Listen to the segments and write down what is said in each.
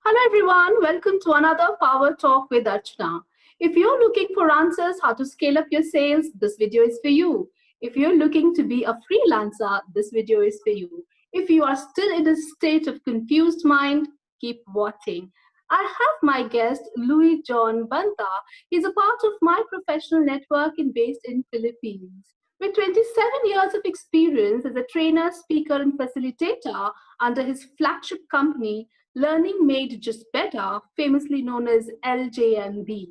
Hello everyone, welcome to another Power Talk with Archana. If you're looking for answers how to scale up your sales, this video is for you. If you're looking to be a freelancer, this video is for you. If you are still in a state of confused mind, keep watching. I have my guest Louie John Banta. He's a part of my professional network and based in Philippines. With 27 years of experience as a trainer, speaker, and facilitator under his flagship company, Learning Made Just Better, famously known as LJMB,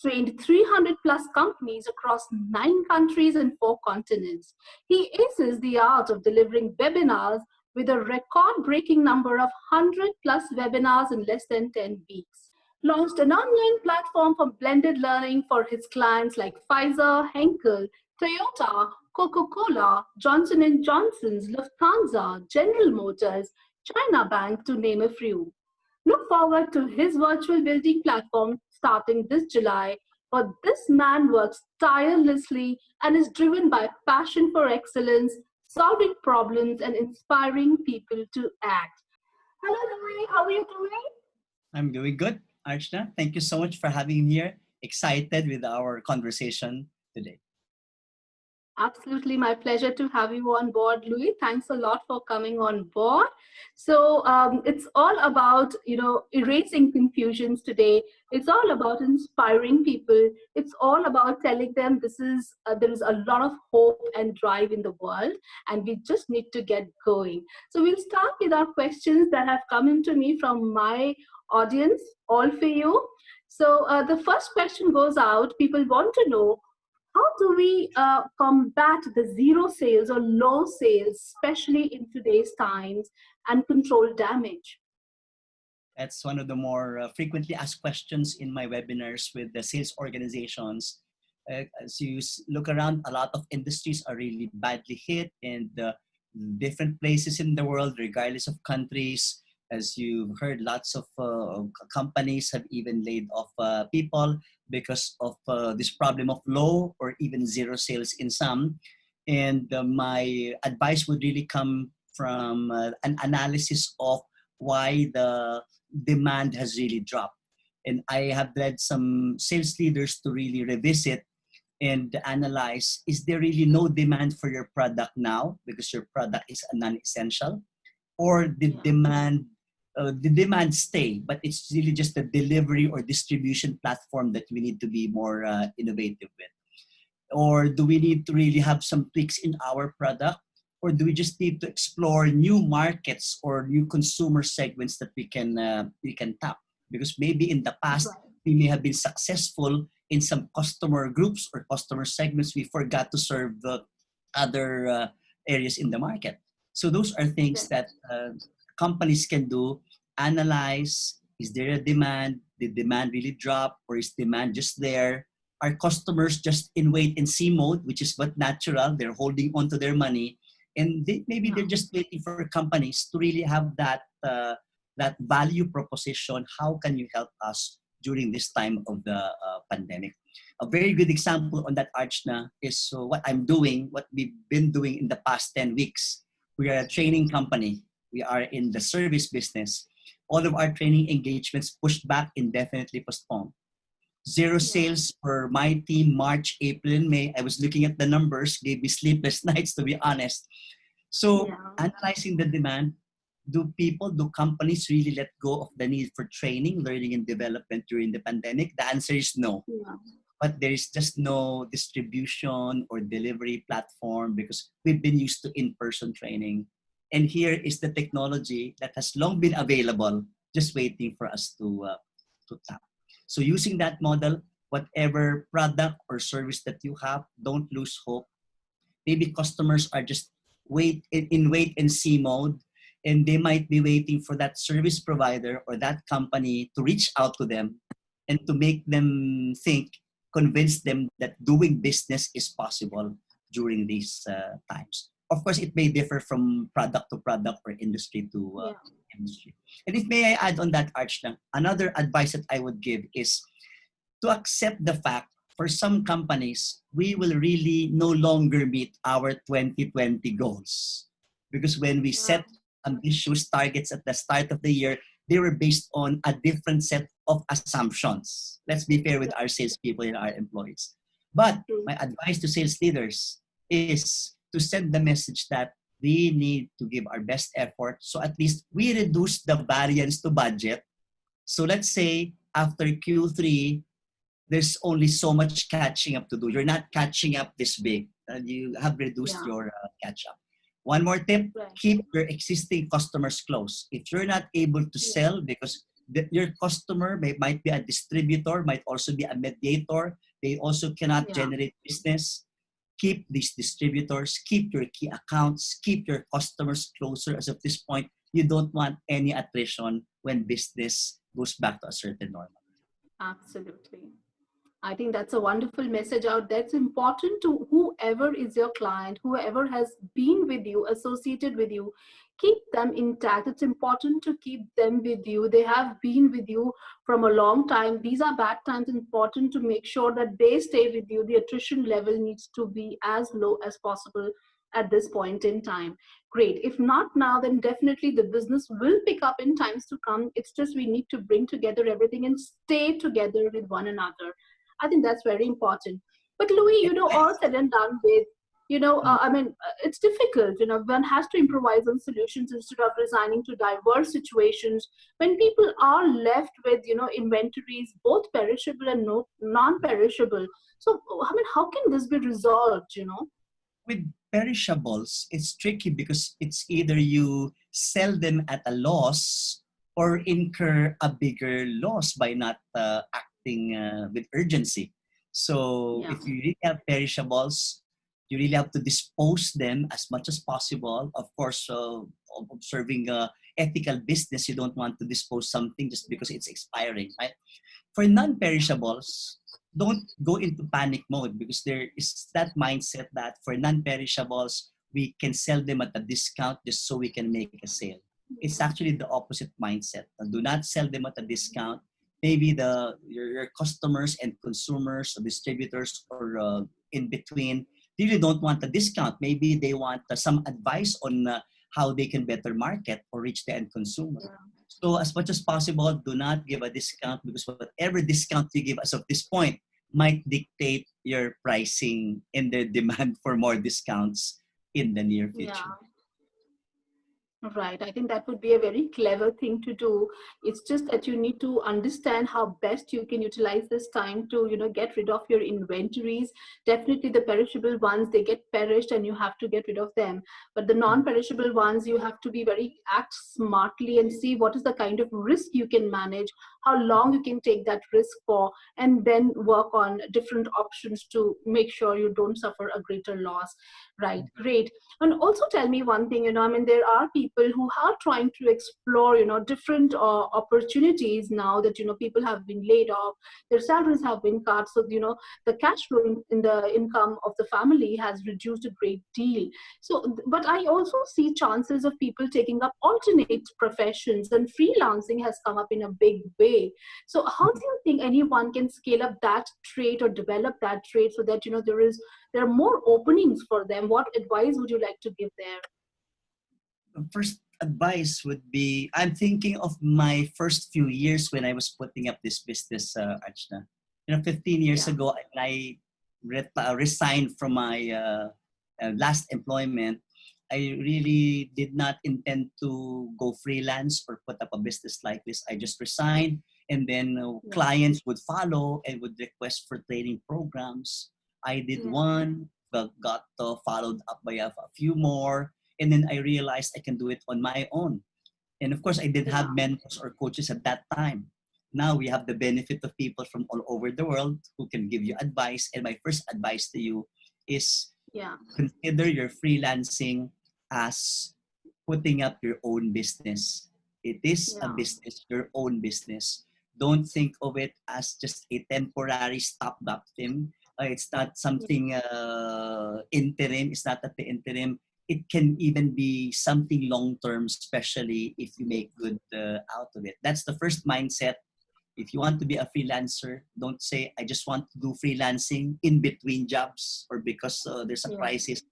trained 300 plus companies across 9 countries and 4 continents. He aces the art of delivering webinars with a record breaking number of 100 plus webinars in less than 10 weeks. Launched an online platform for blended learning for his clients like Pfizer, Henkel, Toyota, Coca-Cola, Johnson& Johnson's, Lufthansa, General Motors, China Bank, to name a few. Look forward to his virtual building platform starting this July. For this man works tirelessly and is driven by passion for excellence, solving problems, and inspiring people to act. Hello, Louie. How are you doing? I'm doing good, Archana. Thank you so much for having me here. Excited with our conversation today. Absolutely, my pleasure to have you on board, Louis. Thanks a lot for coming on board. So it's all about erasing confusions today. It's all about inspiring people. It's all about telling them there is a lot of hope and drive in the world, and we just need to get going. So we'll start with our questions that have come into me from my audience, all for you. So the first question goes out. People want to know, how do we combat the zero sales or low sales, especially in today's times, and control damage? That's one of the more frequently asked questions in my webinars with the sales organizations. As you look around, a lot of industries are really badly hit in different places in the world, regardless of countries. As you've heard, lots of companies have even laid off people because of this problem of low or even zero sales in some. And my advice would really come from an analysis of why the demand has really dropped. And I have led some sales leaders to really revisit and analyze, is there really no demand for your product now because your product is a non-essential? Or the demand stay, but it's really just the delivery or distribution platform that we need to be more innovative with? Or do we need to really have some tweaks in our product? Or do we just need to explore new markets or new consumer segments that we can tap? Because maybe in the past, we may have been successful in some customer groups or customer segments. We forgot to serve the other areas in the market. So those are things that companies can do. Analyze, is there a demand? Did demand really drop, or is demand just there? Are customers just in wait and see mode, which is what natural? They're holding on to their money, and maybe they're just waiting for companies to really have that value proposition. How can you help us during this time of the pandemic? A very good example on that, Archna, is what I'm doing, what we've been doing in the past 10 weeks. We are a training company. We are in the service business. All of our training engagements pushed back, indefinitely postponed. Zero sales for my team, March, April, and May. I was looking at the numbers, gave me sleepless nights, to be honest. So analyzing the demand, do companies really let go of the need for training, learning, and development during the pandemic? The answer is no. But there is just no distribution or delivery platform because we've been used to in-person training. And here is the technology that has long been available, just waiting for us to tap. So using that model, whatever product or service that you have, don't lose hope. Maybe customers are just wait and see mode, and they might be waiting for that service provider or that company to reach out to them and to make them convince them that doing business is possible during these times. Of course, it may differ from product to product or industry to industry. And if may I add on that, Archna, another advice that I would give is to accept the fact for some companies, we will really no longer meet our 2020 goals. Because when we set ambitious targets at the start of the year, they were based on a different set of assumptions. Let's be fair with our salespeople and our employees. But True. my advice to sales leaders is to send the message that we need to give our best effort so at least we reduce the variance to budget. So let's say after Q3, there's only so much catching up to do. You're not catching up this big. You have reduced Yeah. your catch up. One more tip, Right. keep your existing customers close. If you're not able to Yeah. sell because your customer might be a distributor, might also be a mediator, they also cannot Yeah. generate business, keep these distributors, keep your key accounts, keep your customers closer. As of this point, you don't want any attrition when business goes back to a certain normal. Absolutely. I think that's a wonderful message out there. It's important to whoever is your client, whoever has been with you, associated with you, keep them intact. It's important to keep them with you. They have been with you from a long time. These are bad times. It's important to make sure that they stay with you. The attrition level needs to be as low as possible at this point in time. Great. If not now, then definitely the business will pick up in times to come. It's just we need to bring together everything and stay together with one another. I think that's very important. But Louis, all said and done with, it's difficult. One has to improvise on solutions instead of resigning to diverse situations. When people are left with, inventories, both perishable and no, non-perishable. So, I mean, how can this be resolved? With perishables, it's tricky because it's either you sell them at a loss or incur a bigger loss by not acting with urgency. So Yeah, if you really have perishables, you really have to dispose them as much as possible. Of course, observing ethical business, you don't want to dispose something just because it's expiring, right? For non-perishables, don't go into panic mode because there is that mindset that for non-perishables, we can sell them at a discount just so we can make a sale. It's actually the opposite mindset. Do not sell them at a discount. Maybe your customers and consumers, or distributors, or in between, they really don't want a discount. Maybe they want some advice on how they can better market or reach the end consumer. yeah. So as much as possible, do not give a discount because whatever discount you give as of this point might dictate your pricing and the demand for more discounts in the near Yeah. future. Right. I think that would be a very clever thing to do. It's just that you need to understand how best you can utilize this time to, get rid of your inventories. Definitely the perishable ones, they get perished and you have to get rid of them. But the non-perishable ones, you have to be act smartly and see what is the kind of risk you can manage, how long you can take that risk for, and then work on different options to make sure you don't suffer a greater loss. Right. Great. And also tell me one thing, there are people who are trying to explore, different opportunities now that, people have been laid off, their salaries have been cut. So, the cash flow in the income of the family has reduced a great deal. So, but I also see chances of people taking up alternate professions, and freelancing has come up in a big way. So how do you think anyone can scale up that trait or develop that trait so that, there are more openings for them? What advice would you like to give there? First advice would be, I'm thinking of my first few years when I was putting up this business, Archana. 15 years Yeah, ago, I resigned from my last employment. I really did not intend to go freelance or put up a business like this. I just resigned, and then yeah, clients would follow and would request for training programs. I did yeah, one, but got followed up by a few more, and then I realized I can do it on my own. And of course, I didn't yeah, have mentors or coaches at that time. Now we have the benefit of people from all over the world who can give you advice. And my first advice to you is yeah, consider your freelancing as putting up your own business. It is a yeah, business, your own business. Don't think of it as just a temporary stopgap thing. It's not yeah, something interim. It's not at the interim. It can even be something long term, especially if you make good out of it. That's the first mindset. If you want to be a freelancer, don't say, I just want to do freelancing in between jobs or because there's a crisis.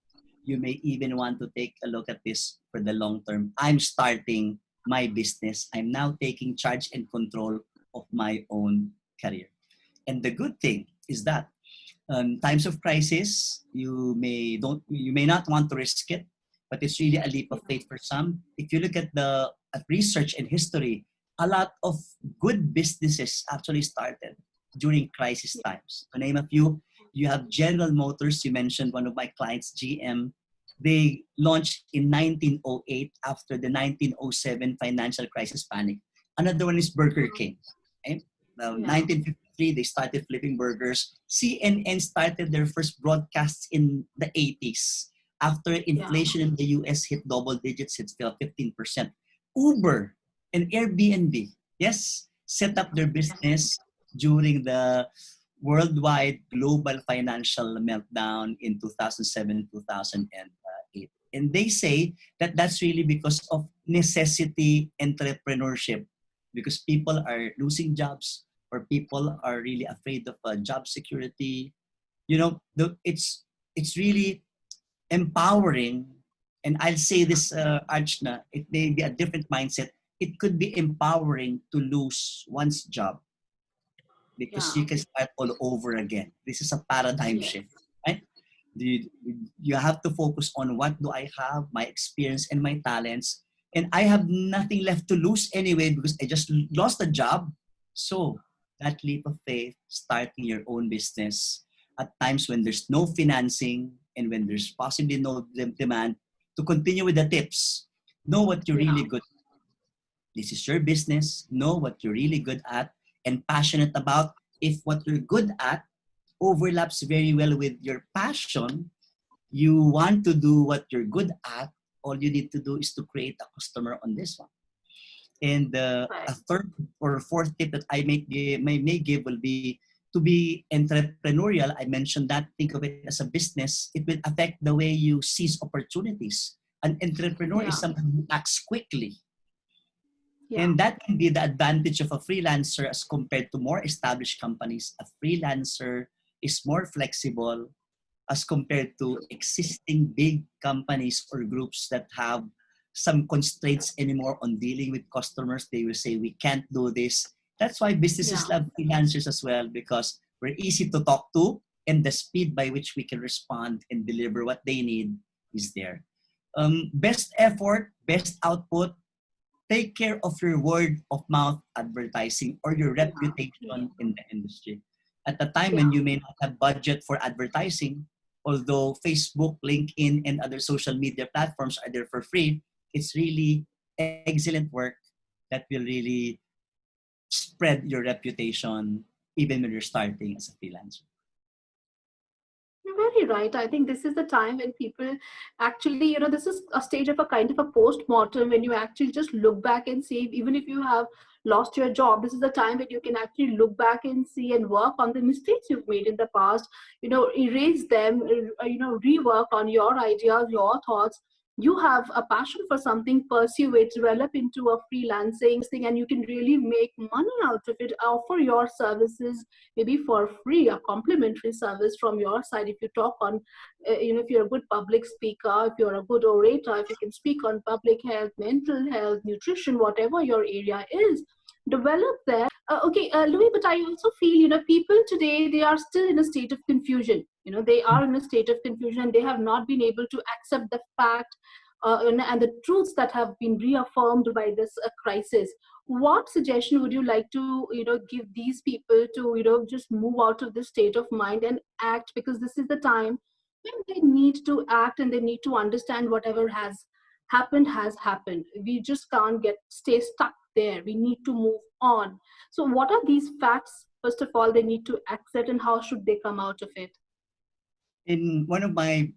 You may even want to take a look at this for the long term. I'm starting my business. I'm now taking charge and control of my own career. And the good thing is that times of crisis, you may not want to risk it, but it's really a leap of faith for some. If you look at the at research and history, a lot of good businesses actually started during crisis times. To name a few, you have General Motors. You mentioned one of my clients, GM. They launched in 1908 after the 1907 financial crisis panic. Another one is Burger King. Okay? Yeah. 1953, they started flipping burgers. CNN started their first broadcasts in the 80s. After Yeah. inflation in the US hit double digits, it fell 15%. Uber and Airbnb, yes, set up their business during the worldwide global financial meltdown in 2007, 2008. And they say that that's really because of necessity entrepreneurship, because people are losing jobs or people are really afraid of job security. You know, it's really empowering. And I'll say this, Archna, it may be a different mindset. It could be empowering to lose one's job because Yeah. you can start all over again. This is a paradigm Yes. shift, right? You, you have to focus on what do I have, my experience and my talents. And I have nothing left to lose anyway because I just lost a job. So that leap of faith, starting your own business at times when there's no financing and when there's possibly no demand, to continue with the tips. Know what you're Yeah. really good. This is your business. Know what you're really good at and passionate about. If what you're good at overlaps very well with your passion, you want to do what you're good at, all you need to do is to create a customer on this one. And a Right. third or fourth tip that may give will be to be entrepreneurial. I mentioned that. Think of it as a business. It will affect the way you seize opportunities. An entrepreneur is Yeah. someone who acts quickly, Yeah. and that can be the advantage of a freelancer as compared to more established companies. A freelancer is more flexible as compared to existing big companies or groups that have some constraints anymore on dealing with customers. They will say, we can't do this. That's why Yeah. businesses love freelancers as well, because we're easy to talk to and the speed by which we can respond and deliver what they need is there. Best effort, best output, take care of your word of mouth advertising or your Yeah. Yeah. reputation in the industry. At the time Yeah. when you may not have budget for advertising, although Facebook, LinkedIn, and other social media platforms are there for free, it's really excellent work that will really spread your reputation even when you're starting as a freelancer. You're very right. I think this is the time when people actually, this is a stage of a kind of a post-mortem when you actually just look back and see, even if you have lost your job, this is the time when you can actually look back and see and work on the mistakes you've made in the past, erase them, rework on your ideas, your thoughts. You have a passion for something, pursue it, develop into a freelancing thing, and you can really make money out of it, offer your services maybe for free, a complimentary service from your side. If you talk on if you're a good public speaker, if you're a good orator, if you can speak on public health, mental health, nutrition, whatever your area is, develop there. Okay, Louis, but I also feel people today, they are still in a state of confusion. They are in a state of confusion, and they have not been able to accept the fact and the truths that have been reaffirmed by this crisis. What suggestion would you like to give these people to just move out of this state of mind and act, because this is the time when they need to act and they need to understand whatever has happened. We just can't stay stuck there. We need to move on. So what are these facts, first of all, they need to accept, and how should they come out of it? In one of my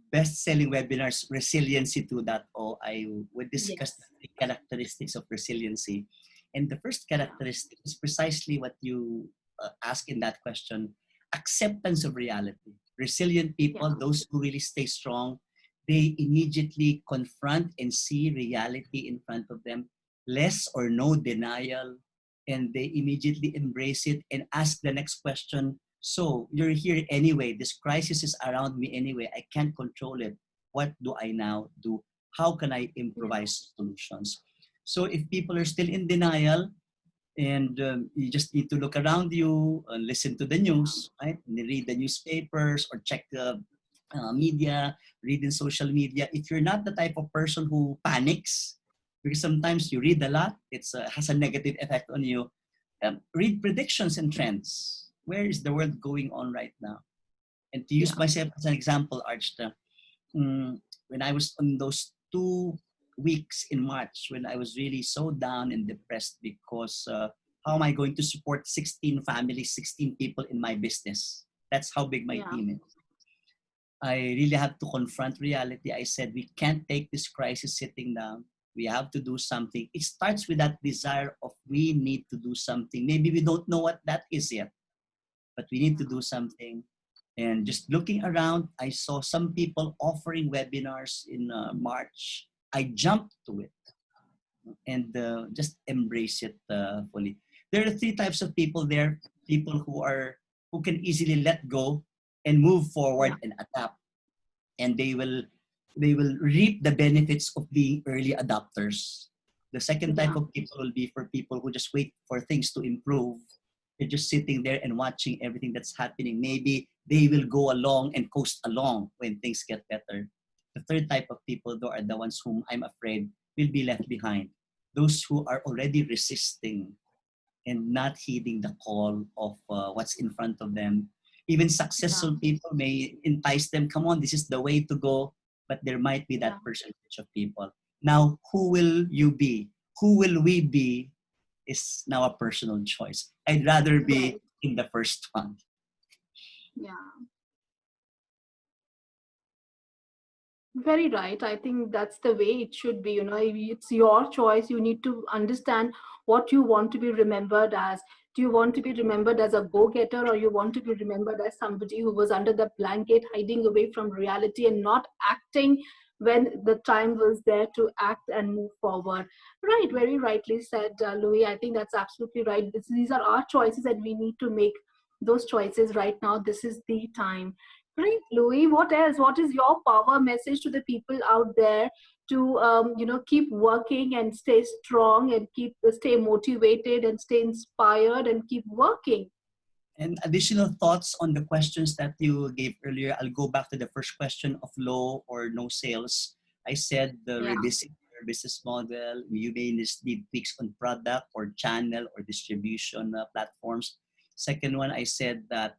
best-selling webinars, Resiliency 2.0, I would discuss Yes. the characteristics of resiliency. And the first Yeah. characteristic is precisely what you ask in that question: acceptance of reality. Resilient Yeah. people, those who really stay strong, they immediately confront and see reality in front of them, less or no denial, and they immediately embrace it and ask the next question. So you're here anyway. This crisis is around me anyway. I can't control it. What do I now do? How can I Yeah. improvise solutions? So if people are still in denial, and you just need to look around you, listen to the Yeah. news, right? And read the newspapers or check the media, read in social media. If you're not the type of person who panics, because sometimes you read a lot, it has a negative effect on you. Read predictions and trends. Where is the world going on right now? And to use Yeah. myself as an example, Archta, when I was on those 2 weeks in March, when I was really so down and depressed because how am I going to support 16 families, 16 people in my business? That's how big my Yeah. team is. I really have to confront reality. I said, we can't take this crisis sitting down. We have to do something. It starts with that desire of we need to do something. Maybe we don't know what that is yet, but we need to do something. And just looking around, I saw some people offering webinars in March. I jumped to it and just embrace it fully. There are three types of people there: people who can easily let go and move Yeah. forward and adapt, and they will reap the benefits of being early adopters. The second type Yeah. of people will be for people who just wait for things to improve. They're just sitting there and watching everything that's happening. Maybe they will go along and coast along when things get better. The third type of people, though, are the ones whom I'm afraid will be left behind. Those who are already resisting and not heeding the call of what's in front of them. Even Yeah. successful people may entice them, come on, this is the way to go, but there might be Yeah. that percentage of people. Now, who will you be? Who will we be is now a personal choice. I'd rather be Right. in the first one. Yeah. Very right. I think that's the way it should be. It's your choice. You need to understand what you want to be remembered as. Do you want to be remembered as a go-getter, or you want to be remembered as somebody who was under the blanket, hiding away from reality and not acting when the time was there to act and move forward? Right. Very rightly said, Louis. I think that's absolutely right. These are our choices, and we need to make those choices right now. This is the time. Right, Louis, what else? What is your power message to the people out there to, keep working and stay strong and stay motivated and stay inspired and keep working? And additional thoughts on the questions that you gave earlier. I'll go back to the first question of low or no sales. I said the Yeah, revisit your business model. You may need tweaks on product or channel or distribution platforms. Second one, I said that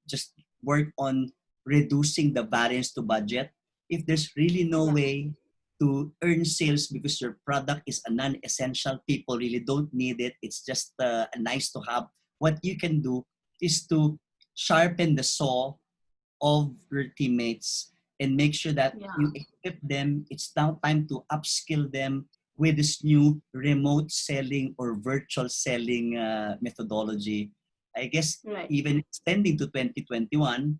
just work on reducing the variance to budget. If there's really no yeah, way to earn sales because your product is a non-essential, people really don't need it. It's just nice to have. What you can do is to sharpen the saw of your teammates and make sure that yeah, you equip them. It's now time to upskill them with this new remote selling or virtual selling methodology. I guess right. even extending to 2021,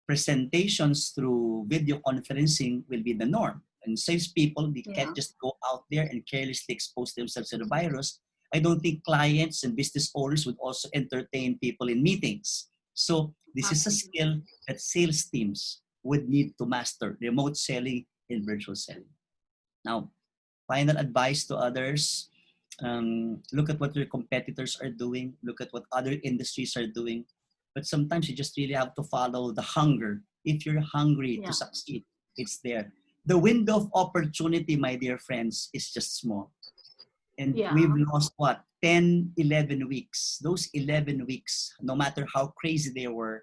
presentations through video conferencing will be the norm. And salespeople, they can't Yeah, just go out there and carelessly expose themselves to the virus. I don't think clients and business owners would also entertain people in meetings. So this is a absolutely. skill that sales teams would need to master: remote selling and virtual selling. Now, final advice to others: look at what your competitors are doing, look at what other industries are doing. But sometimes you just really have to follow the hunger. If you're hungry to Yeah, succeed, it's there. The window of opportunity, my dear friends, is just small. And we've yeah, lost what? 10, 11 weeks. Those 11 weeks, no matter how crazy they were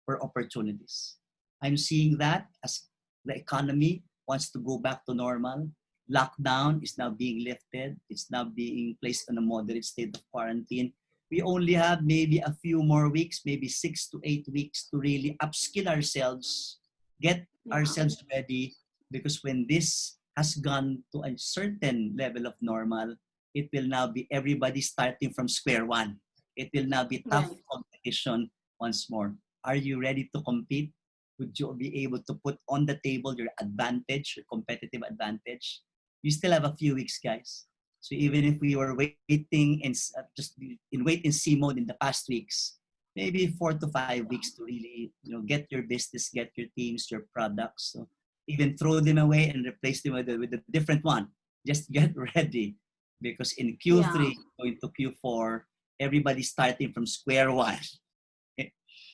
opportunities. I'm seeing that as the economy wants to go back to normal. Lockdown is now being lifted. It's now being placed on a moderate state of quarantine. We only have maybe a few more weeks, maybe 6 to 8 weeks to really upskill ourselves, get yeah, ourselves ready, because when this has gone to a certain level of normal, it will now be everybody starting from square one. It will now be tough right. competition once more. Are you ready to compete? Would you be able to put on the table your advantage, your competitive advantage? You still have a few weeks, guys. So even if we were waiting and just in wait and see mode in the past weeks, maybe 4 to 5 weeks to really get your business, get your teams, your products. So even throw them away and replace them with a different one. just get ready because in Yeah. Q3 going to Q4, everybody's starting from square one.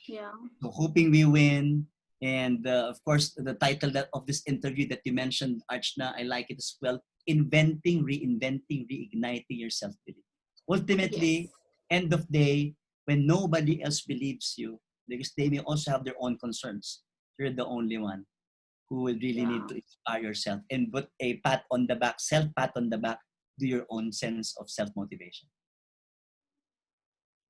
Yeah. So hoping we win. And of course, the title of this interview that you mentioned, Archna, I like it as well. Inventing, reinventing, reigniting your self-belief. Yes. Ultimately, end of day, when nobody else believes you, because they may also have their own concerns, you're the only one who will really need Yeah. to inspire yourself and put a pat on the back, self pat on the back, do your own sense of self-motivation.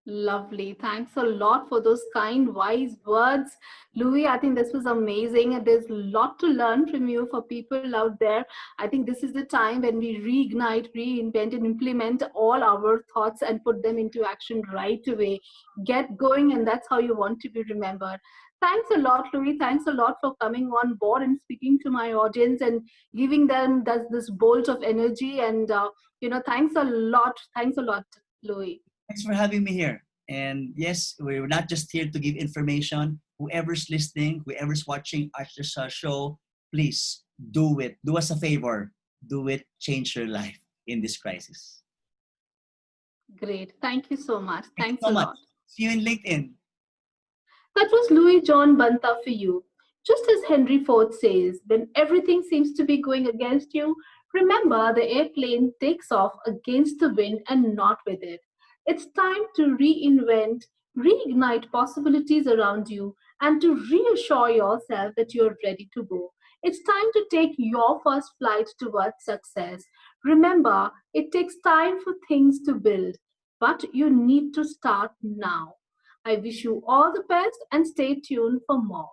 Lovely. Thanks a lot for those kind, wise words. Louis, I think this was amazing. There's a lot to learn from you for people out there. I think this is the time when we reignite, reinvent, and implement all our thoughts and put them into action right away. Get going, and that's how you want to be remembered. Thanks a lot, Louis. Thanks a lot for coming on board and speaking to my audience and giving them this bolt of energy. And, thanks a lot. Thanks a lot, Louis. Thanks for having me here. And yes, we're not just here to give information. Whoever's listening, whoever's watching Archer's show, please do it. Do us a favor. Do it. Change your life in this crisis. Great. Thank you so much. Thank you Thanks so a much. lot. See you in LinkedIn. That was Louis John Banta for you. Just as Henry Ford says, when everything seems to be going against you, remember the airplane takes off against the wind and not with it. It's time to reinvent, reignite possibilities around you, and to reassure yourself that you're ready to go. It's time to take your first flight towards success. Remember, it takes time for things to build, but you need to start now. I wish you all the best and stay tuned for more.